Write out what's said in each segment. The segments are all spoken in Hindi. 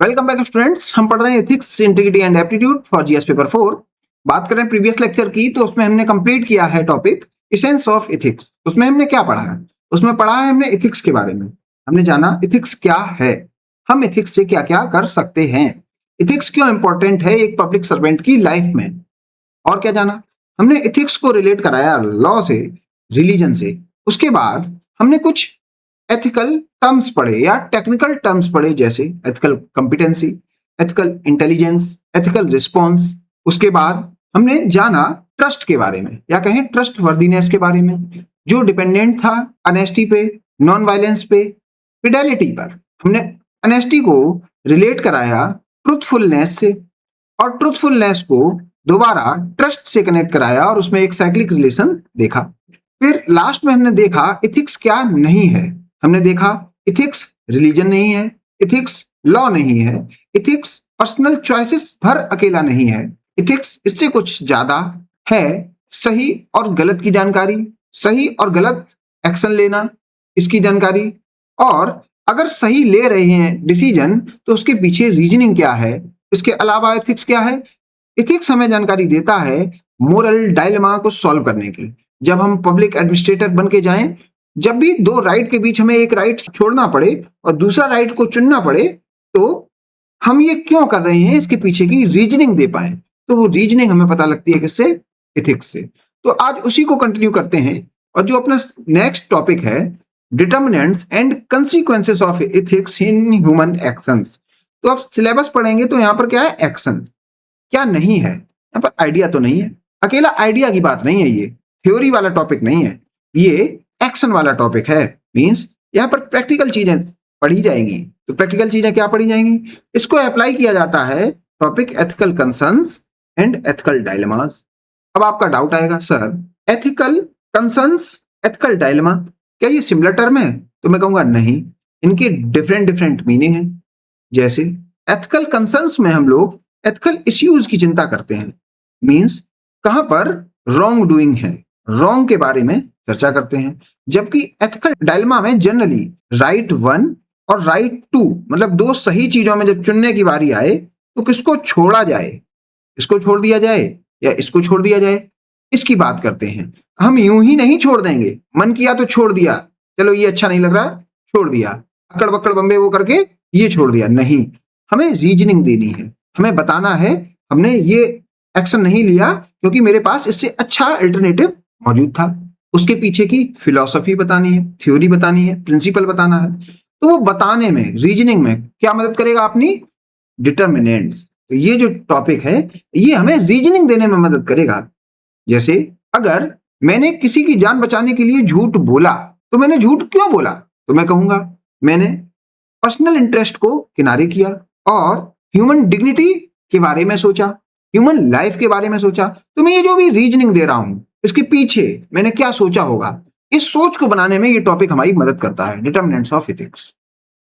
Welcome back students. हम पढ़ रहे हैं ethics, integrity and aptitude for GS paper 4। बात करें प्रीवियस लेक्चर की तो उसमें हमने कंप्लीट किया है टॉपिक एसेंस ऑफ एथिक्स। उसमें हमने क्या पढ़ा है? उसमें पढ़ा है हमने एथिक्स के बारे में। हमने जाना एथिक्स क्या है, हम एथिक्स से क्या क्या कर सकते हैं, एथिक्स क्यों इंपॉर्टेंट है एक पब्लिक सर्वेंट की लाइफ में, और क्या जाना। हमने एथिक्स को रिलेट कराया लॉ से, रिलीजन से। उसके बाद हमने कुछ एथिकल टर्म्स पढ़े या टेक्निकल टर्म्स पढ़े, जैसे ethical competency, ethical intelligence, ethical response. उसके बाद हमने जाना ट्रस्ट के बारे में, या कहें ट्रस्ट वर्दीनेस के बारे में, जो डिपेंडेंट था ऑनेस्टी पे, नॉन वायलेंस पे, फिडेलिटी पर। हमने ऑनेस्टी को रिलेट कराया ट्रूथफुलनेस से, और ट्रूथफुलनेस को दोबारा ट्रस्ट से कनेक्ट कराया और उसमें एक साइक्लिक रिलेशन देखा। फिर लास्ट में हमने देखा एथिक्स क्या नहीं है। हमने देखा एथिक्स रिलीजन नहीं है, एथिक्स लॉ नहीं है, एथिक्स पर्सनल चॉइसेस भर अकेला नहीं है, एथिक्स इससे कुछ ज्यादा है। सही और गलत की जानकारी, सही और गलत एक्शन लेना, इसकी जानकारी, और अगर सही ले रहे हैं डिसीजन तो उसके पीछे रीजनिंग क्या है। इसके अलावा एथिक्स क्या है? एथिक्स हमें जानकारी देता है मोरल डायलेमा को सॉल्व करने की। जब हम पब्लिक एडमिनिस्ट्रेटर बन के जाएं, जब भी दो राइट के बीच हमें एक राइट छोड़ना पड़े और दूसरा राइट को चुनना पड़े, तो हम ये क्यों कर रहे हैं, इसके पीछे की रीजनिंग दे पाए। तो वो रीजनिंग हमें पता लगती है किससे? एथिक्स से। तो आज उसी को कंटिन्यू करते हैं, और जो अपना नेक्स्ट टॉपिक है determinants and consequences of ethics in human actions. तो आप सिलेबस पढ़ेंगे तो यहाँ पर क्या है, एक्शन क्या नहीं है, यहाँ पर आइडिया तो नहीं है। अकेला आइडिया की बात नहीं है, ये थ्योरी वाला टॉपिक नहीं है, ये एक्शन वाला टॉपिक है। मींस यहाँ पर प्रैक्टिकल चीजें पढ़ी जाएंगी। तो प्रैक्टिकल चीजें क्या पढ़ी जाएंगी? इसको अप्लाई किया जाता है topic ethical concerns and ethical dilemmas. अब आपका डाउट आएगा, sir ethical concerns, ethical dilemma, क्या ये सिमिलर टर्म है? तो मैं कहूंगा नहीं, इनके डिफरेंट डिफरेंट मीनिंग है। जैसे एथिकल कंसर्न्स में हम लोग एथिकल इश्यूज की चिंता करते हैं, मींस कहां पर रॉन्ग डूइंग है, रॉन्ग के बारे में चर्चा करते हैं। जबकि एथिकल डायलेमा में जनरली राइट वन और राइट टू, मतलब दो सही चीजों में जब चुनने की बारी आए तो किसको छोड़ा जाए, इसको छोड़ दिया जाए या इसको छोड़ दिया जाए, इसकी बात करते हैं। हम यूं ही नहीं छोड़ देंगे, मन किया तो छोड़ दिया, चलो ये अच्छा नहीं लग रहा छोड़ दिया, अकड़ बकड़ बम्बे वो करके ये छोड़ दिया, नहीं। हमें रीजनिंग देनी है, हमें बताना है हमने ये एक्शन नहीं लिया क्योंकि मेरे पास इससे अच्छा अल्टरनेटिव मौजूद था। उसके पीछे की फिलॉसफी बतानी है, थ्योरी बतानी है, प्रिंसिपल बताना है। तो वो बताने में, रीजनिंग में क्या मदद करेगा? अपनी डिटर्मिनेंट्स। तो ये जो टॉपिक है ये हमें रीजनिंग देने में मदद करेगा। जैसे अगर मैंने किसी की जान बचाने के लिए झूठ बोला, तो मैंने झूठ क्यों बोला? तो मैं कहूंगा मैंने पर्सनल इंटरेस्ट को किनारे किया और ह्यूमन डिग्निटी के बारे में सोचा, ह्यूमन लाइफ के बारे में सोचा। तो मैं ये जो भी रीजनिंग दे रहा हूं इसके पीछे मैंने क्या सोचा होगा, इस सोच को बनाने में ये टॉपिक हमारी मदद करता है, डिटर्मिनेंट्स ऑफ एथिक्स।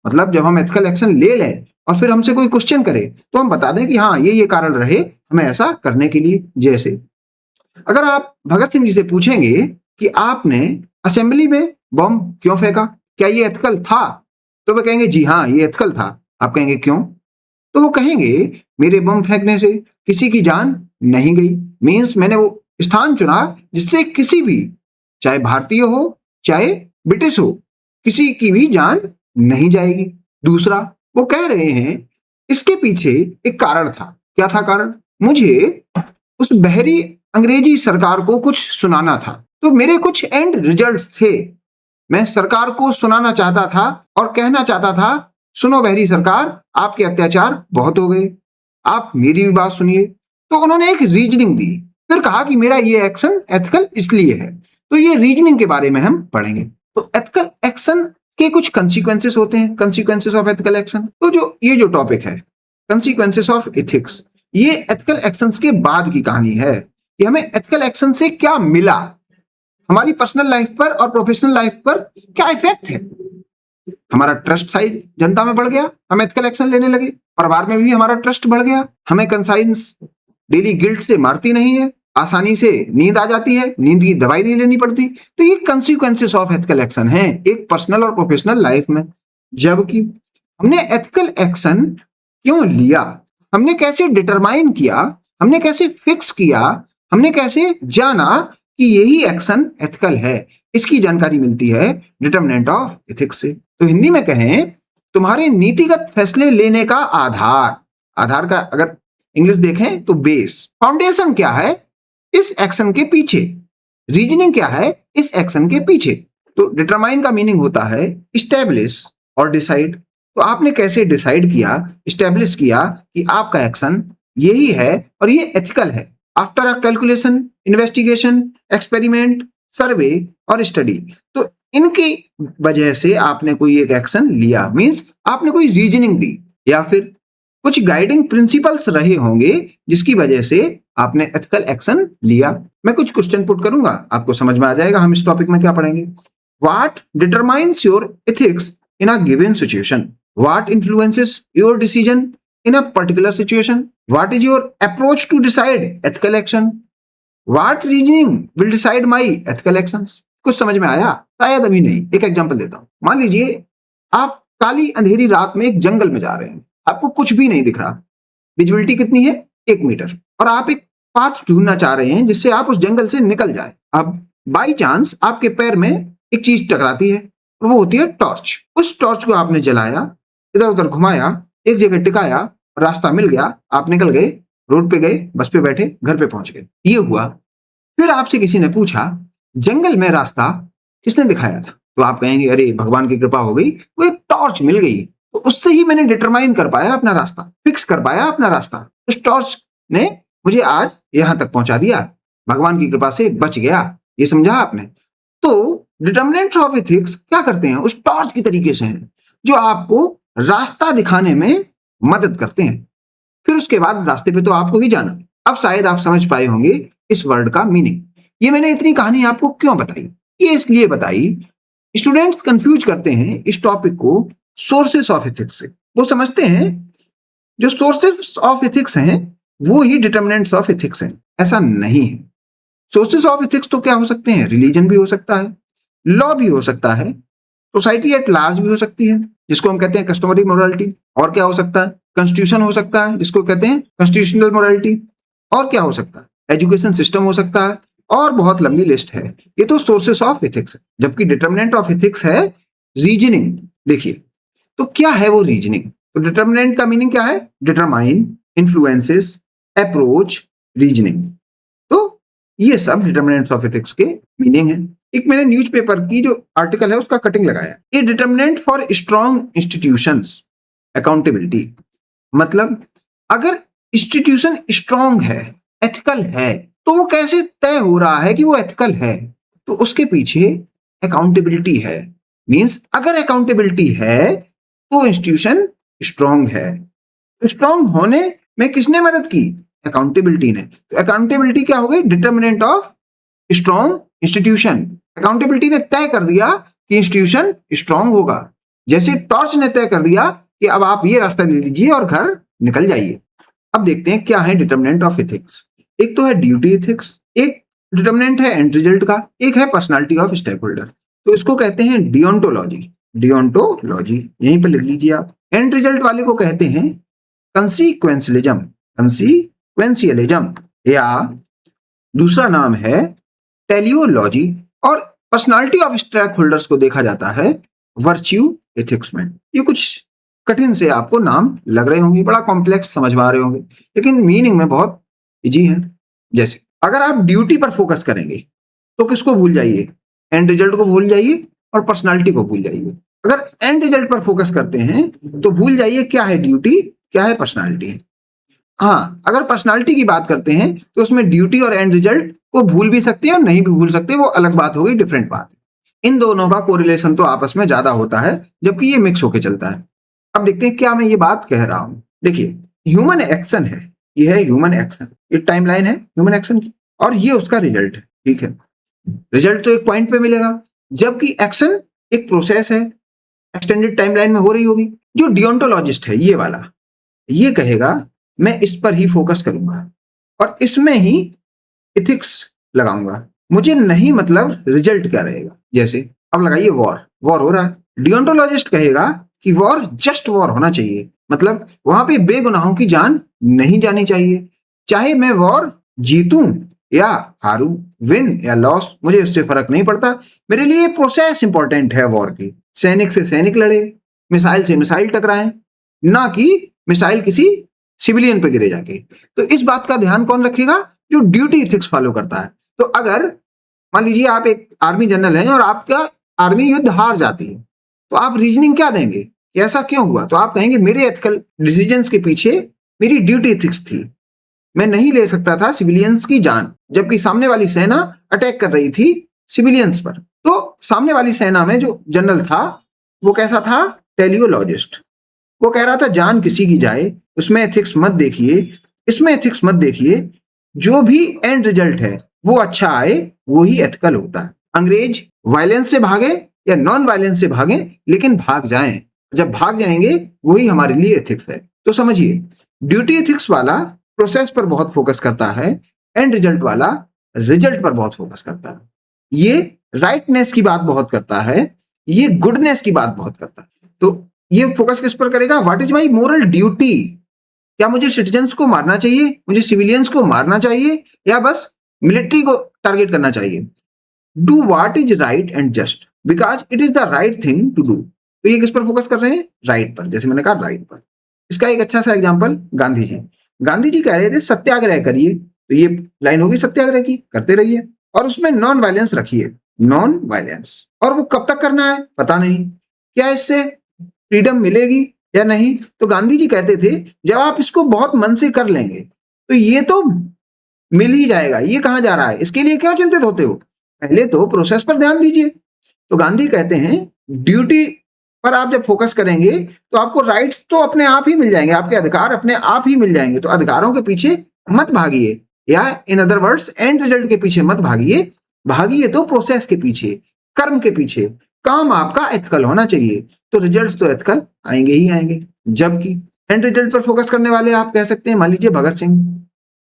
मतलब जब हम एथिकल एक्शन ले लें और फिर हमसे कोई क्वेश्चन करे तो हम बता दें कि हाँ ये कारण रहे हमें ऐसा करने के लिए। जैसे अगर आप भगत सिंह जी से पूछेंगे कि आपने असेंबली में बॉम्ब क्यों फेंका, क्या ये एथिकल था? तो वे कहेंगे जी हाँ ये एथिकल था। आप कहेंगे क्यों? तो वो कहेंगे मेरे बम फेंकने से किसी की जान नहीं गई, मींस मैंने वो स्थान चुना जिससे किसी भी, चाहे भारतीय हो चाहे ब्रिटिश हो, किसी की भी जान नहीं जाएगी। दूसरा, वो कह रहे हैं इसके पीछे एक कारण था। क्या था कारण? मुझे उस बहरी अंग्रेजी सरकार को कुछ सुनाना था, तो मेरे कुछ एंड रिजल्ट्स थे। मैं सरकार को सुनाना चाहता था और कहना चाहता था सुनो बहरी सरकार, आपके अत्याचार बहुत हो गए, आप मेरी भी बात सुनिए। तो उन्होंने एक रीजनिंग दी, फिर कहा कि मेरा ये एक्शन एथिकल इसलिए है। तो ये रीजनिंग के बारे में हम पढ़ेंगे। तो एथिकल एक्शन के कुछ कंसीक्वेंसेस होते हैं, कंसीक्वेंसेस ऑफ एथिकल एक्शन। तो ये जो टॉपिक है कंसीक्वेंसेस ऑफ एथिक्स, ये एथिकल एक्शंस के बाद की कहानी है कि हमें एथिकल एक्शन से क्या मिला, हमारी पर्सनल लाइफ पर और प्रोफेशनल लाइफ पर क्या इफेक्ट है। हमारा ट्रस्ट साइज जनता में बढ़ गया, हम एथिकल एक्शन लेने लगे, परिवार में भी हमारा ट्रस्ट बढ़ गया, हमें कंसाइंस डेली गिल्ट से मारती नहीं है, आसानी से नींद आ जाती है, नींद की दवाई नहीं लेनी पड़ती। तो ये कंसिक्वेंसेस ऑफ एथिकल एक्शन है एक पर्सनल और प्रोफेशनल लाइफ में। जबकि हमने एथिकल एक्शन क्यों लिया, हमने कैसे डिटरमाइन किया, हमने कैसे फिक्स किया, हमने कैसे जाना कि यही एक्शन एथिकल है, इसकी जानकारी मिलती है डिटरमिनेंट ऑफ एथिक्स से। तो हिंदी में कहें, तुम्हारे नीतिगत फैसले लेने का आधार, आधार का अगर इंग्लिश देखें तो बेस, फाउंडेशन क्या है इस एक्शन के पीछे, रीजनिंग क्या है इस एक्शन के पीछे। तो डिटरमाइन का मीनिंग होता है इस्टेब्लिश और डिसाइड। तो आपने कैसे डिसाइड किया, इस्टेब्लिश किया कि आपका एक्शन यही है और ये एथिकल है। After a calculation, investigation, experiment, survey और स्टडी। तो इनकी वजह से आपने कोई एक एक्शन लिया, मींस आपने कोई रीजनिंग दी या फिर कुछ गाइडिंग प्रिंसिपल्स रहे होंगे जिसकी वजह से आपने एथिकल एक्शन लिया। मैं कुछ क्वेश्चन पुट करूंगा, आपको समझ में आ जाएगा हम इस टॉपिक में क्या पढ़ेंगे। What determines your ethics in a given situation, what influences your decision in a particular situation, what is your approach to decide ethical action, what reasoning will decide my ethical actions. कुछ समझ में आया? शायद अभी नहीं। एक एग्जांपल देता हूं। मान लीजिए आप काली अंधेरी रात में एक जंगल में जा रहे हैं, आपको कुछ भी नहीं दिख रहा, विजिबिलिटी कितनी है 1 मीटर, और आप एक पाथ ढूंढना चाह रहे हैं जिससे आप उस जंगल से निकल जाए। अब बाई चांस आपके पैर में एक चीज टकराती है और वो होती है टॉर्च। उस टॉर्च को आपने जलाया, इधर उधर घुमाया, एक जगह टिकाया, रास्ता मिल गया, आप निकल गए, रोड पे गए, बस पे बैठे, घर पे पहुंच गए। ये हुआ। फिर आपसे किसी ने पूछा जंगल में रास्ता किसने दिखाया था, तो आप कहेंगे अरे भगवान की कृपा हो गई, वो एक टॉर्च मिल गई, तो उससे ही मैंने डिटरमाइन कर पाया अपना रास्ता, फिक्स कर पाया अपना रास्ता। उस टॉर्च ने मुझे आज यहां तक पहुंचा दिया, भगवान की कृपा से बच गया। ये समझा आपने? तो डिटर्मिनेंट्स ऑफ एथिक्स क्या करते हैं, उस टॉर्च की तरीके से हैं जो आपको रास्ता दिखाने में मदद करते हैं। फिर उसके बाद रास्ते पे तो आपको ही जाना। अब शायद आप समझ पाए होंगे इस वर्ड का मीनिंग। ये मैंने इतनी कहानी आपको क्यों बताई? ये इसलिए बताई, स्टूडेंट्स कंफ्यूज करते हैं इस टॉपिक को सोर्सेस ऑफ एथिक्स से। वो समझते हैं जो सोर्सेस ऑफ एथिक्स हैं वो ही डिटर्मिनेंट्स ऑफ एथिक्स हैं। ऐसा नहीं है। सोर्सेस ऑफ एथिक्स तो क्या हो सकते हैं? रिलीजन भी हो सकता है, लॉ भी हो सकता है, सोसाइटी एट लार्ज भी हो सकती है जिसको हम कहते हैं कस्टमरी मोरालिटी, और क्या हो सकता है? कॉन्स्टिट्यूशन हो सकता है जिसको कहते हैं कॉन्स्टिट्यूशनल मोरालिटी, और क्या हो सकता है? एजुकेशन सिस्टम हो सकता है, और बहुत लंबी लिस्ट है। ये तो सोर्सेस ऑफ एथिक्स है। जबकि डिटर्मिनेंट ऑफ एथिक्स है रीजनिंग। देखिए तो क्या है वो रीजनिंग? तो डिटर्मिनेंट का मीनिंग क्या है? Determine, influences, approach, reasoning. तो ये सब डिटर्मिनेंट्स ऑफ एथिक्स के मीनिंग है। एक मैंने न्यूज़पेपर की जो आर्टिकल है उसका कटिंग लगाया, ये determinant for strong institutions accountability. मतलब अगर इंस्टीट्यूशन स्ट्रॉन्ग है, एथिकल है, तो वो कैसे तय हो रहा है कि वो एथिकल है? तो उसके पीछे अकाउंटेबिलिटी है। मींस अगर अकाउंटेबिलिटी है तो इंस्टीट्यूशन स्ट्रॉन्ग है। तो स्ट्रॉन्ग होने में किसने मदद की? अकाउंटेबिलिटी ने। तो अकाउंटेबिलिटी क्या हो गई? Determinant of strong institution. Accountability ने तय कर दिया कि इंस्टीट्यूशन स्ट्रॉन्ग होगा, जैसे टॉर्च ने तय कर दिया कि अब आप ये रास्ता ले लीजिए और घर निकल जाइए। अब देखते हैं क्या है डिटर्मिनेंट ऑफ एथिक्स। एक तो है ड्यूटी एथिक्स, एक डिटर्मिनेंट है एंड रिजल्ट का, एक है पर्सनालिटी ऑफ स्टेक होल्डर। तो इसको कहते हैं डियोंटोलॉजी। डियोंटोलॉजी यहीं पर लिख लीजिए आप। एंड रिजल्ट वाले को कहते हैं कंसीक्वेंशलिज्म, कंसीक्वेंशियलिज्म, या दूसरा नाम है टेलियोलॉजी। और पर्सनालिटी ऑफ स्टेक होल्डर्स को देखा जाता है वर्च्यू एथिक्स में। ये कुछ कठिन से आपको नाम लग रहे होंगे, बड़ा कॉम्प्लेक्स समझ में आ रहे होंगे, लेकिन मीनिंग में बहुत इजी है। जैसे अगर आप ड्यूटी पर फोकस करेंगे तो किसको भूल जाइए? एंड रिजल्ट को भूल जाइए और पर्सनालिटी को भूल जाइए। अगर एंड रिजल्ट पर फोकस करते हैं तो भूल जाइए क्या है ड्यूटी, क्या है पर्सनालिटी। हाँ, अगर पर्सनालिटी की बात करते हैं तो उसमें ड्यूटी और एंड रिजल्ट को भूल भी सकते हैं और नहीं भी भूल सकते, वो अलग बात हो गई, डिफरेंट बात। इन दोनों का कोरिलेशन तो आपस में ज्यादा होता है, जबकि ये मिक्स होकर चलता है। अब देखते हैं क्या मैं ये बात कह रहा हूं। देखिए ह्यूमन एक्शन है, ये है ह्यूमन एक्शन, ये टाइमलाइन है ह्यूमन एक्शन की, और ये उसका रिजल्ट है। ठीक है, रिजल्ट तो एक पॉइंट पे मिलेगा, जबकि एक्शन एक प्रोसेस है, एक्सटेंडेड टाइमलाइन में हो रही होगी। जो डियोंटोलॉजिस्ट है ये वाला, ये कहेगा मैं इस पर ही फोकस करूंगा और इसमें ही इथिक्स लगाऊंगा, मुझे नहीं मतलब रिजल्ट क्या रहेगा। जैसे अब लगाइए वॉर, वॉर हो रहा है, डियोंटोलॉजिस्ट कहेगा कि वॉर जस्ट वॉर होना चाहिए, मतलब वहां पे बेगुनाहों की जान नहीं जानी चाहिए। चाहे मैं वॉर जीतूं या हारूं, विन या लॉस, मुझे उससे फर्क नहीं पड़ता। मेरे लिए प्रोसेस इंपॉर्टेंट है वॉर की। सैनिक से सैनिक लड़े, मिसाइल से मिसाइल टकराए, ना कि मिसाइल किसी सिविलियन पे गिरे जाके। तो इस बात का ध्यान कौन रखेगा? जो ड्यूटी इथिक्स फॉलो करता है। तो अगर मान लीजिए आप एक आर्मी जनरल हैं और आपका आर्मी युद्ध हार जाती है, तो आप रीजनिंग क्या देंगे कि ऐसा क्यों हुआ? तो आप कहेंगे मेरे एथिकल डिसीजंस के पीछे मेरी ड्यूटी इथिक्स थी, मैं नहीं ले सकता था सिविलियंस की जान, जबकि सामने वाली सेना अटैक कर रही थी सिविलियंस पर। तो सामने वाली सेना में जो जनरल था वो कैसा था? टेलियोलॉजिस्ट। वो कह रहा था जान किसी की जाए, उसमें एथिक्स मत देखिए, इसमें एथिक्स मत देखिए, जो भी एंड रिजल्ट है वो अच्छा आए, वो ही एथिकल होता है। अंग्रेज वायलेंस से भागे या नॉन वायलेंस से भागे, लेकिन भाग जाएं। जब भाग जाएंगे वही हमारे लिए एथिक्स है। तो समझिए, ड्यूटी एथिक्स वाला प्रोसेस पर बहुत फोकस करता है, एंड रिजल्ट वाला रिजल्ट पर बहुत फोकस करता है। ये राइटनेस की बात बहुत करता है, ये गुडनेस की बात बहुत करता है। तो ये फोकस किस पर करेगा? What is my moral duty? क्या मुझे सिटीजन्स को मारना चाहिए, मुझे सिविलियंस को मारना चाहिए, या बस मिलिट्री को टारगेट करना चाहिए? Do what is right and just because it is the right thing to do. तो ये किस पर फोकस कर रहे हैं? राइट पर। जैसे मैंने कहा राइट पर। इसका एक अच्छा सा एग्जाम्पल गांधी जी। गांधी जी कह रहे थे सत्याग्रह करिए, तो ये लाइन होगी सत्याग्रह की, करते रहिए, और उसमें नॉन वायलेंस रखिए, नॉन वायलेंस। और वो कब तक करना है पता नहीं, क्या इससे फ्रीडम मिलेगी या नहीं। तो गांधी जी कहते थे जब आप इसको बहुत मन से कर लेंगे तो ये तो मिल ही जाएगा, ये कहां जा रहा है, इसके लिए क्यों चिंतित होते हो, पहले तो प्रोसेस पर ध्यान दीजिए। तो गांधी कहते हैं ड्यूटी पर आप जब फोकस करेंगे तो आपको राइट्स तो अपने आप ही मिल जाएंगे, आपके अधिकार अपने आप ही मिल जाएंगे। तो अधिकारों के पीछे मत भागिए, या in other words and result के पीछे मत भागिए, भागिए तो प्रोसेस के पीछे, कर्म के पीछे। काम आपका एथिकल होना चाहिए, तो रिजल्ट्स तो एथिकल आएंगे ही आएंगे। जबकि एंड रिजल्ट पर फोकस करने वाले आप कह सकते हैं, मान लीजिए भगत सिंह,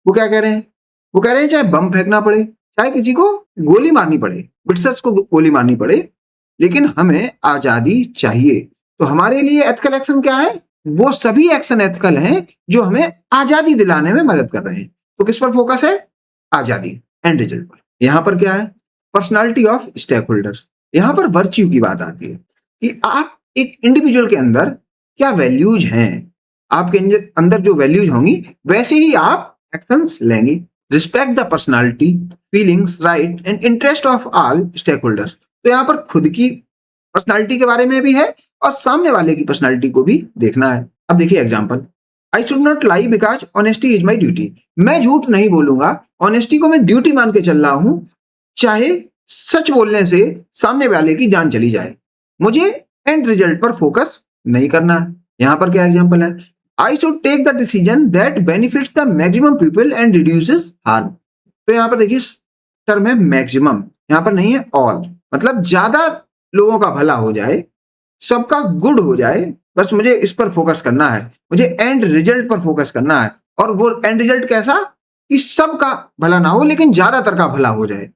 वो क्या कह रहे हैं? वो कह रहे हैं चाहे बम फेंकना पड़े, चाहे किसी को गोली मारनी पड़े, ब्रिटिशर्स को गोली मारनी पड़े, लेकिन हमें आजादी चाहिए। तो हमारे लिए एथिकल एक्शन क्या है? वो सभी एक्शन एथिकल हैं जो हमें आजादी दिलाने में मदद कर रहे हैं। तो किस पर फोकस है? आजादी, एंड रिजल्ट पर। यहां पर क्या है? Personality of stakeholders. यहां पर वर्च्यू की बात आती है कि आप एक इंडिविजुअल के अंदर क्या वैल्यूज हैं, आपके अंदर जो वैल्यूज होंगी वैसे ही आप एक्शंस लेंगे। Respect the personality, feelings, right and interest of all stakeholders. तो यहाँ पर खुद की पर्सनालिटी के बारे में भी है और सामने वाले की पर्सनालिटी को भी देखना है। अब देखिए example, I should not lie because honesty is my duty. मैं झूठ नहीं बोलूंगा, ऑनेस्टी को मैं ड्यूटी मान के चल रहा हूं, चाहे सच बोलने से सामने वाले की जान चली जाए। मुझे एंड रिजल्ट पर फोकस नहीं करना है। यहां पर क्या एग्जांपल है? I should take the decision that benefits the maximum people and reduces harm. तो यहां पर देखिए टर्म है मैक्सिमम, यहां पर नहीं है ऑल, मतलब ज्यादा लोगों का भला हो जाए, सबका गुड हो जाए, बस मुझे इस पर फोकस करना है, मुझे एंड रिजल्ट पर फोकस करना है। और वो एंड रिजल्ट कैसा? कि सबका भला ना हो लेकिन ज्यादातर का भला हो जाए,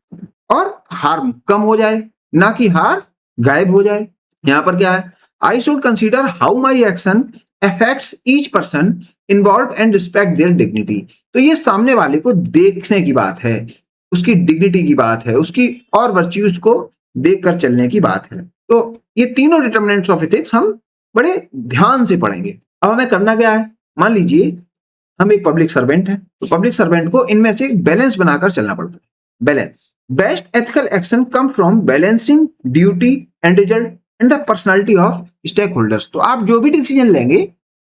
और हार्म कम हो जाए, ना कि हार गायब हो जाए। यहां पर क्या है? I should consider how my action affects each person involve and respect there dignity. तो ये सामने वाले को देखने की बात है, उसकी डिग्निटी की बात है, उसकी और वर्च्यूज को देखकर चलने की बात है। तो ये तीनों डिटर्मिनेंट्स ऑफ एथिक्स हम बड़े ध्यान से पढ़ेंगे। अब हमें करना क्या है? मान लीजिए हम एक पब्लिक सर्वेंट है, तो पब्लिक सर्वेंट को इनमें से एक बैलेंस बनाकर चलना पड़ता है। Balance, best ethical action come from balancing duty and result and the personality of stakeholders. तो आप जो भी डिसीजन लेंगे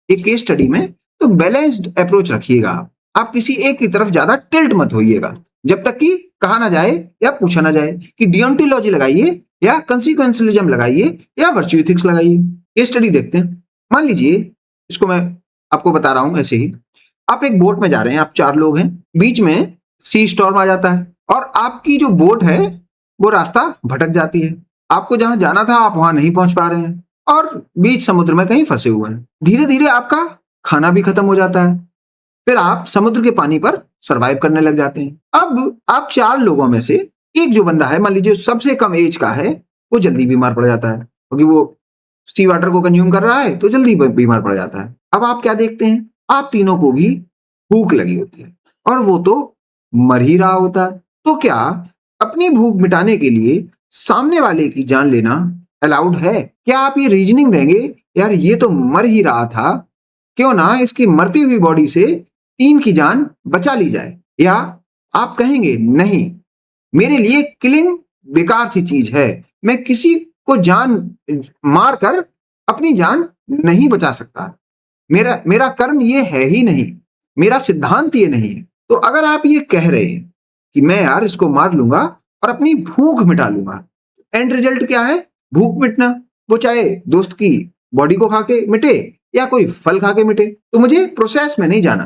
एक केस स्टडी में, तो बैलेंस्ड अप्रोच रखिएगा। आप किसी एक की तरफ ज्यादा टिल्ट मत होइएगा, जब तक कि कहा ना जाए या पूछा ना जाए कि डियोंटोलॉजी लगाइए या कंसिक्वेंशलिज्म लगाइए या वर्च्यू एथिक्स लगाइए। केस स्टडी देखते हैं। मान लीजिए, इसको मैं आपको बता रहा हूं ऐसे ही, आप एक बोट में जा रहे हैं, आप 4 लोग हैं, बीच में सी स्टॉर्म आ जाता है और आपकी जो बोट है वो रास्ता भटक जाती है। आपको जहां जाना था आप वहां नहीं पहुंच पा रहे हैं और बीच समुद्र में कहीं फंसे हुए हैं। धीरे धीरे आपका खाना भी खत्म हो जाता है, फिर आप समुद्र के पानी पर सरवाइव करने लग जाते हैं। अब आप 4 लोगों में से एक जो बंदा है, मान लीजिए सबसे कम एज का है, वो जल्दी बीमार पड़ जाता है क्योंकि वो सी वाटर को कंज्यूम कर रहा है तो जल्दी बीमार पड़ जाता है। अब आप क्या देखते हैं, आप तीनों को भी भूख लगी होती है और वो तो मर ही रहा होता है। तो क्या अपनी भूख मिटाने के लिए सामने वाले की जान लेना अलाउड है? क्या आप ये रीजनिंग देंगे, यार ये तो मर ही रहा था, क्यों ना इसकी मरती हुई बॉडी से 3 की जान बचा ली जाए? या आप कहेंगे नहीं, मेरे लिए किलिंग बेकार सी चीज है, मैं किसी को जान मार कर अपनी जान नहीं बचा सकता, मेरा मेरा कर्म ये है ही नहीं, मेरा सिद्धांत ये नहीं है। तो अगर आप ये कह रहे हैं कि मैं यार इसको मार लूंगा और अपनी भूख मिटा लूंगा, एंड रिजल्ट क्या है? भूख मिटना, वो चाहे दोस्त की बॉडी को खा के मिटे या कोई फल खा के मिटे। तो मुझे प्रोसेस में नहीं जाना,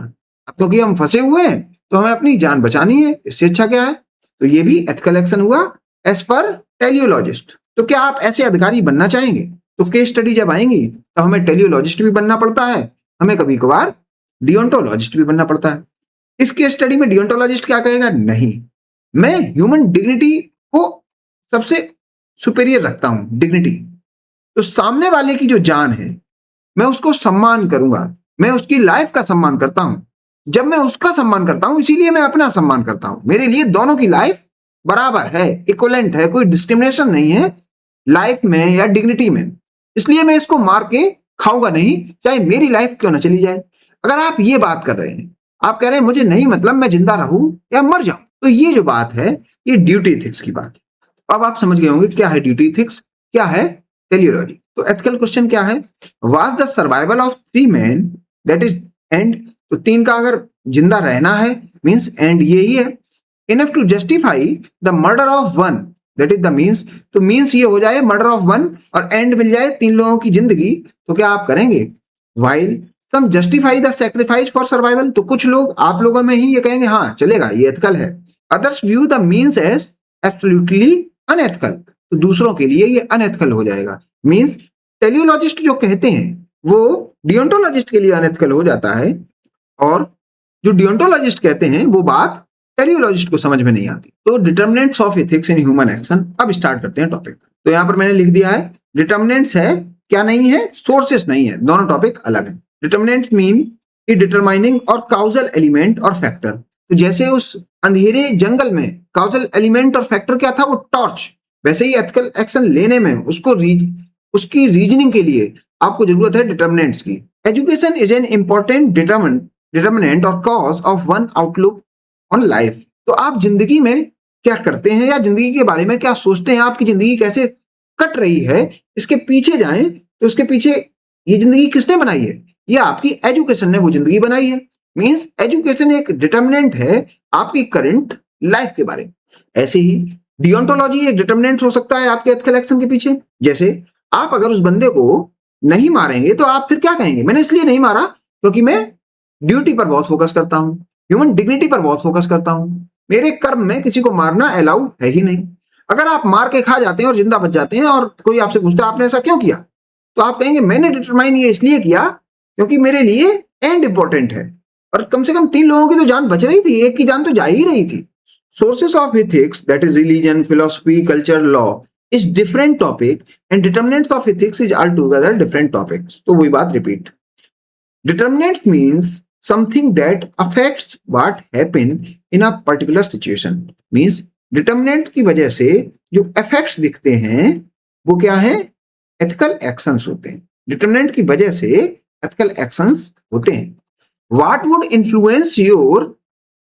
अब क्योंकि हम फंसे हुए हैं तो हमें अपनी जान बचानी है, इससे अच्छा क्या है? तो ये भी एथिकल एक्शन हुआ एज पर टेलियोलॉजिस्ट। तो क्या आप ऐसे अधिकारी बनना चाहेंगे? तो केस स्टडी जब आएंगी तो हमें टेलियोलॉजिस्ट भी बनना पड़ता है, हमें कभी कभार डियोंटोलॉजिस्ट भी बनना पड़ता है। इस केस स्टडी में डियोंटोलॉजिस्ट क्या कहेगा? नहीं, मैं ह्यूमन डिग्निटी को सबसे सुपेरियर रखता हूं, डिग्निटी। तो सामने वाले की जो जान है मैं उसको सम्मान करूंगा, मैं उसकी लाइफ का सम्मान करता हूं। जब मैं उसका सम्मान करता हूं इसीलिए मैं अपना सम्मान करता हूं। मेरे लिए दोनों की लाइफ बराबर है, इक्वलेंट है, कोई डिस्क्रिमिनेशन नहीं है लाइफ में या डिग्निटी में। इसलिए मैं इसको मार के खाऊंगा नहीं, चाहे मेरी लाइफ क्यों ना चली जाए। अगर आप ये बात कर रहे हैं, आप कह रहे हैं मुझे नहीं मतलब मैं जिंदा रहूं या मर जाऊं, तो ये जो बात है ये ड्यूटी एथिक्स की बात है। अब आप समझ गए होंगे क्या है ड्यूटी एथिक्स, क्या है टेलियोलॉजी। तो एथिकल क्वेश्चन क्या है? Was the survival of 3 men that is and, तो 3 का अगर जिंदा रहना है मींस एंड यही है, enough to justify the murder of 1 that is the means, तो मींस ये हो जाए मर्डर ऑफ 1 और एंड मिल जाए 3 लोगों की जिंदगी, तो क्या आप करेंगे? While some justify the sacrifice for survival, तो कुछ लोग आप लोगों में ही ये कहेंगे हाँ चलेगा ये एथिकल है। Others view the means as absolutely unethical, तो दूसरों के लिए ये अनएथिकल हो जाएगा। मींस टेलियोलॉजिस्ट जो कहते हैं वो डियोंटोलॉजिस्ट के लिए अनएथिकल हो जाता है, और जो डियोंटोलॉजिस्ट कहते हैं वो बात टेलियोलॉजिस्ट को समझ में नहीं आती। तो determinants of ethics in human action, अब स्टार्ट करते हैं टॉपिक। तो यहां पर मैंने लिख दिया है डिटर्मिनेंट्स है, क्या नहीं है? सोर्सेस नहीं है, दोनों टॉपिक अलग है। डिटर्मिनेंट्स मीन कि डिटरमाइनिंग और काउजल एलिमेंट और फैक्टर, तो जैसे उस अंधेरे जंगल में काउजल एलिमेंट और फैक्टर क्या था? वो टॉर्च। वैसे ही एथिकल एक्शन लेने में उसकी रीजनिंग के लिए आपको जरूरत है डिटर्मिनेंट्स की। Education is an important determinant और cause of one outlook on life, तो आप जिंदगी में क्या करते हैं या जिंदगी के बारे में क्या सोचते हैं, आपकी जिंदगी कैसे कट रही है, इसके पीछे जाएं तो इसके पीछे ये जिंदगी किसने बनाई है? ये आपकी एजुकेशन ने वो जिंदगी बनाई है। मींस एजुकेशन एक डिटर्मिनेंट है आपकी करंट लाइफ के बारे में। ऐसे ही डियोंटोलॉजी एक डिटर्मिनेंट हो सकता है आपके एथिकल एक्शन के पीछे। जैसे आप अगर उस बंदे को नहीं मारेंगे तो आप फिर क्या कहेंगे? मैंने इसलिए नहीं मारा क्योंकि मैं ड्यूटी पर बहुत फोकस करता हूं, ह्यूमन डिग्निटी पर बहुत फोकस करता हूं, मेरे कर्म में किसी को मारना अलाउ है ही नहीं। अगर आप मार के खा जाते हैं और जिंदा बच जाते हैं और कोई आपसे पूछता है आपने ऐसा क्यों किया, तो आप कहेंगे मैंने डिटरमाइन ये इसलिए किया क्योंकि मेरे लिए एंड इंपॉर्टेंट है, और कम से कम 3 लोगों की तो जान बच रही थी, एक की जान तो जा ही रही थी। Sources of ethics that is religion, philosophy, culture, law is different topic and determinants of ethics is all together different topics. तो वही बात repeat, determinants means something that affects what happen in a particular situation, means determinant की वजह से जो इफेक्ट्स दिखते हैं वो क्या है? एथिकल एक्शंस होते हैं। डिटर्मिनेंट की वजह से एथिकल एक्शंस होते हैं। What would influence your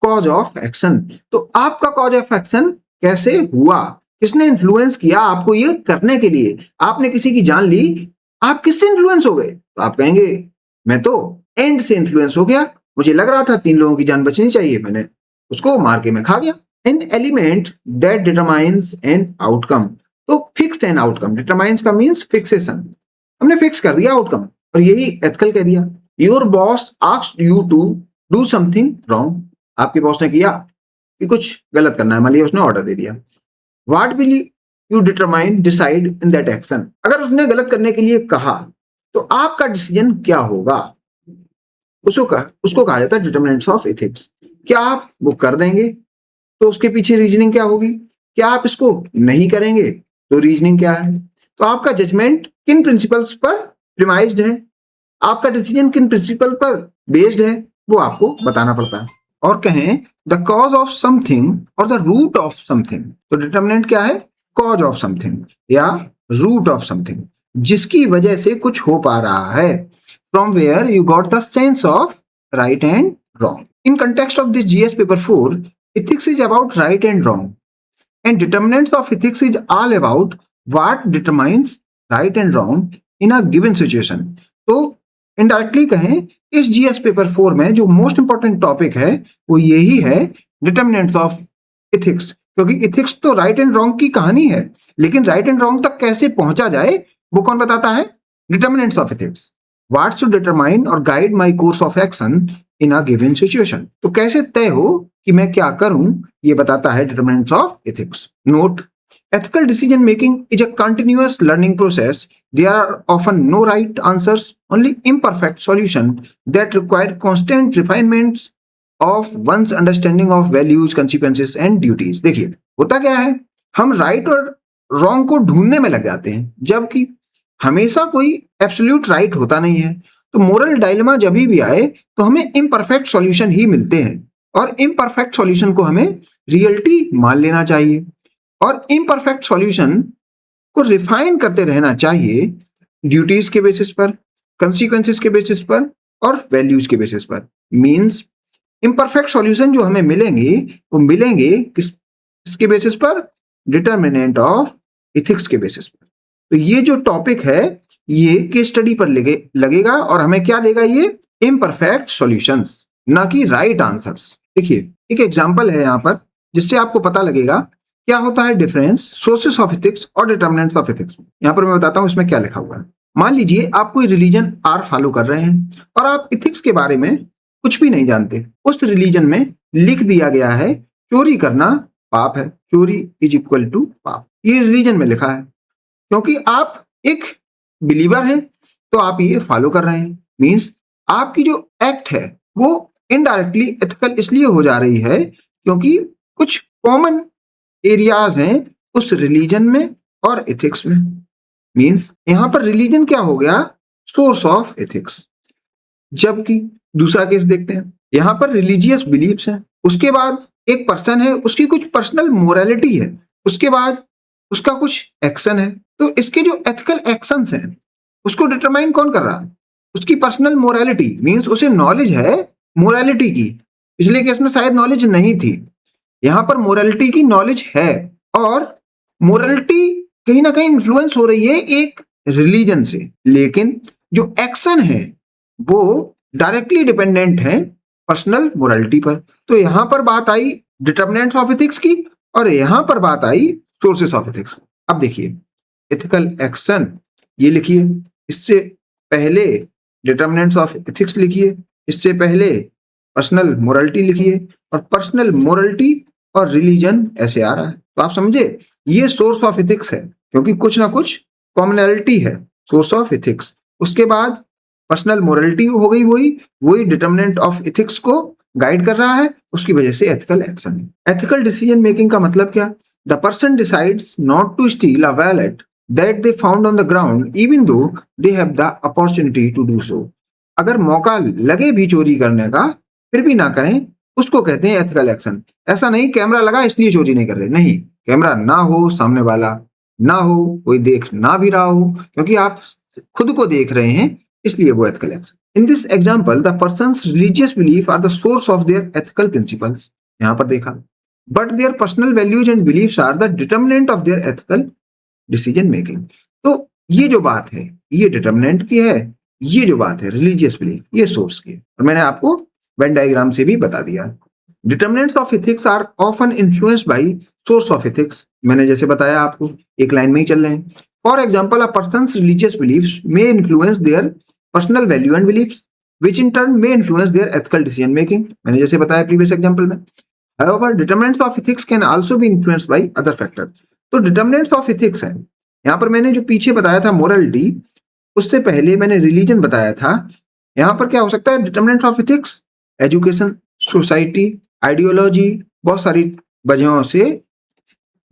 cause of action, तो आपका कॉज ऑफ एक्शन कैसे हुआ, किसने इन्फ्लुएंस किया आपको ये करने के लिए? आपने किसी की जान ली, आप किससे इन्फ्लुएंस हो गए? तो आप कहेंगे मैं तो एंड से इन्फ्लुएंस हो गया, मुझे लग रहा था 3 लोगों की जान बचनी चाहिए, मैंने उसको मार के मैं खा गया। An element that determines an outcome, तो फिक्स एन आउटकम, डिटरमाइंस का मींस फिक्सेशन, हमने फिक्स कर दिया आउटकम, और यही एथिकल कह दिया। Your boss asked you to do something wrong, आपके बॉस ने किया कि कुछ गलत करना है, मान लिया उसने ऑर्डर दे दिया। What will you determine decide in that action, अगर उसने गलत करने के लिए कहा तो आपका डिसीजन क्या होगा? उसको कहा जाता है डिटर्मिनेंट्स ऑफ एथिक्स। क्या आप वो कर देंगे तो उसके पीछे रीजनिंग क्या होगी? क्या आप इसको नहीं करेंगे तो रीजनिंग क्या है? तो आपका जजमेंट किन प्रिंसिपल्स पर प्रिमाइज्ड है, आपका डिसीजन किन प्रिंसिपल पर बेस्ड है, वो आपको बताना पड़ता है। और कहें द कॉज ऑफ समथिंग और द रूट ऑफ समथिंग, तो डिटर्मिनेंट क्या है? कॉज ऑफ समथिंग या रूट ऑफ समथिंग, जिसकी वजह से कुछ हो पा रहा है। From where you got the sense of right and wrong. In context of this GS paper 4, ethics is about right and wrong, and determinants of ethics is all about what determines right and wrong in a given situation. तो इनडायरेक्टली कहें, इस जीएस पेपर 4 में जो मोस्ट इंपॉर्टेंट टॉपिक है वो यही है, डिटर्मिनेंट्स ऑफ इथिक्स। क्योंकि इथिक्स तो राइट एंड रॉन्ग की कहानी है, लेकिन राइट एंड रॉन्ग तक कैसे पहुंचा जाए वो कौन बताता है? Determinants of ethics. What should determine और guide my course of action in a given situation. तो कैसे तय हो कि मैं क्या करूं, ये बताता है determinants of ethics. Note, ethical decision making is a continuous learning process. There are often no right answers, only imperfect solutions that require constant refinements of one's understanding of values, consequences and duties. देखिए होता क्या है, हम राइट और रॉन्ग को ढूंढने में लग जाते हैं, जबकि हमेशा कोई एब्सोल्यूट राइट होता नहीं है। तो मोरल डायलेमा जब भी आए तो हमें इम्परफेक्ट सॉल्यूशन ही मिलते हैं, और इम्परफेक्ट सॉल्यूशन को हमें रियलिटी मान लेना चाहिए, और इम्परफेक्ट सॉल्यूशन को रिफाइन करते रहना चाहिए ड्यूटीज के बेसिस पर, कंसीक्वेंसेस के बेसिस पर और वैल्यूज के बेसिस पर। मींस इम्परफेक्ट सॉल्यूशन जो हमें मिलेंगे वो मिलेंगे किसके बेसिस पर? डिटर्मिनेंट ऑफ इथिक्स के बेसिस पर। तो ये जो टॉपिक है ये केस स्टडी पर लगेगा और हमें क्या देगा? ये इम्परफेक्ट सॉल्यूशंस, ना कि राइट आंसर्स। देखिए एक एग्जांपल है यहाँ पर जिससे आपको पता लगेगा क्या होता है डिफरेंस सोर्सेस ऑफ एथिक्स और डिटर्मिनेंट्स ऑफ एथिक्स। यहाँ पर मैं बताता हूँ इसमें क्या लिखा हुआ है। मान लीजिए आप कोई रिलीजन आर फॉलो कर रहे हैं और आप एथिक्स के बारे में कुछ भी नहीं जानते। उस रिलीजन में लिख दिया गया है चोरी करना पाप है, चोरी इज इक्वल टू पाप, ये रिलीजन में लिखा है। क्योंकि आप एक बिलीवर हैं तो आप ये फॉलो कर रहे हैं। मीन्स आपकी जो एक्ट है वो इनडायरेक्टली एथिकल इसलिए हो जा रही है क्योंकि कुछ कॉमन एरियाज हैं उस रिलीजन में और एथिक्स में। मींस यहां पर रिलीजन क्या हो गया? Source of ethics. जबकि दूसरा केस देखते हैं, यहां पर रिलीजियस बिलीफ्स हैं, उसके बाद एक पर्सन है, उसकी कुछ पर्सनल मोरालिटी है, उसके बाद उसका कुछ एक्शन है। तो इसके जो एथिकल एक्शंस हैं उसको डिटरमाइन कौन कर रहा है? उसकी पर्सनल मोरालिटी। मींस उसे नॉलेज है मोरालिटी की। पिछले केस में शायद नॉलेज नहीं थी, यहां पर मोरालिटी की नॉलेज है, और मोरालिटी कहीं ना कहीं इन्फ्लुएंस हो रही है एक रिलीजन से, लेकिन जो एक्शन है वो डायरेक्टली डिपेंडेंट है पर्सनल मोरालिटी पर। तो यहां पर बात आई डिटर्मिनेंट्स ऑफ एथिक्स की और यहां पर बात आई सोर्सेस ऑफ एथिक्स। अब देखिए एथिकल एक्शन ये लिखिए, इससे पहले डिटर्मिनेंट्स ऑफ एथिक्स लिखिए, इससे पहले पर्सनल मोरालिटी लिखिए, और पर्सनल मोरालिटी और रिलीजन ऐसे आ रहा है। तो आप समझे ये सोर्स ऑफ एथिक्स है क्योंकि कुछ ना कुछ कॉमनैलिटी है सोर्स ऑफ एथिक्स। उसके बाद पर्सनल मोरालिटी हो गई, वही डिटर्मिनेंट ऑफ एथिक्स को गाइड कर रहा है, उसकी वजह से एथिकल एक्शन है। एथिकल डिसीजन मेकिंग का मतलब क्या? The person decides not to steal a wallet that they found on the ground even though they have the opportunity to do so. अगर मौका लगे भी चोरी करने का फिर भी ना करें, उसको कहते हैं एथिकल एक्शन। ऐसा नहीं कैमरा लगा इसलिए चोरी नहीं कर रहे, नहीं, कैमरा ना हो, सामने वाला ना हो, कोई देख ना भी रहा हो, क्योंकि आप खुद को देख रहे हैं, इसलिए वो ethical action. In this example the person's religious belief are the source of their ethical principles. यहां पर देखा, but their personal values and beliefs are the determinant of their ethical decision making. तो ये जो बात है ये डिटर्मिनेंट की है, ये जो बात है रिलीजियस बिलीफ ये सोर्स की है, और मैंने आपको वेन डायग्राम से भी बता दिया। Determinants of ethics are often influenced by source of ethics. मैंने जैसे बताया आपको, एक लाइन में ही चल रहे हैं। For example, a person's religious beliefs may influence their personal value and beliefs which in turn may influence their ethical decision making. मैंने जैसे बताया प्रीवियस एग्जांपल में। However, determinants of ethics can also be influenced by other factor. तो डिटर्मिनेंट्स ऑफ एथिक्स है, यहाँ पर मैंने जो पीछे बताया था मोरालिटी, उससे पहले मैंने रिलीजन बताया था। यहाँ पर क्या हो सकता है determinants of ethics? Education, society, ideology, बहुत सारी वजहों से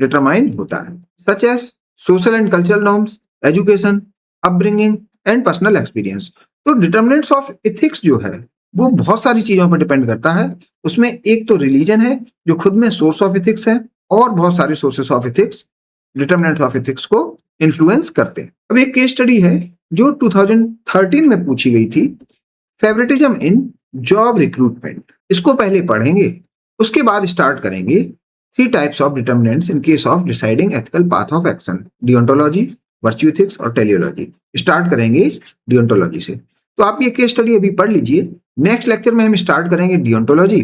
डिटरमाइन होता है, such as social and cultural norms, education, upbringing and personal experience. तो डिटर्मिनेंट्स ऑफ एथिक्स जो है वो बहुत सारी चीजों पर डिपेंड करता है। उसमें एक तो रिलीजन है जो खुद में सोर्स ऑफ एथिक्स है, और बहुत सारे sources of ethics determinants of ethics को इन्फ्लुएंस करते हैं। अब एक केस स्टडी है जो 2013 में पूछी गई थी, फेवरेटिज्म इन जॉब रिक्रूटमेंट। इसको पहले पढ़ेंगे, उसके बाद स्टार्ट करेंगे 3 types of determinants in case of deciding ethical path of action, deontology, virtue ethics और टेलियोलॉजी। स्टार्ट करेंगे डियोंटोलॉजी से। तो आप ये केस स्टडी अभी पढ़ लीजिए। नेक्स्ट लेक्चर में हम स्टार्ट करेंगे डियोंटोलॉजी,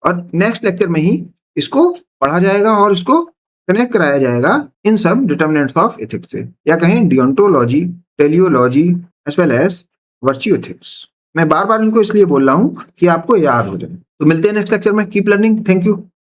और नेक्स्ट लेक्चर में ही इसको पढ़ा जाएगा और इसको कनेक्ट कराया जाएगा इन सब डिटर्मिनेंट्स ऑफ एथिक्स से, या कहें deontology, teleology as well as virtue ethics. मैं बार बार इनको इसलिए बोल रहा हूं कि आपको याद हो जाए। तो मिलते हैं नेक्स्ट लेक्चर में। Keep learning. Thank you.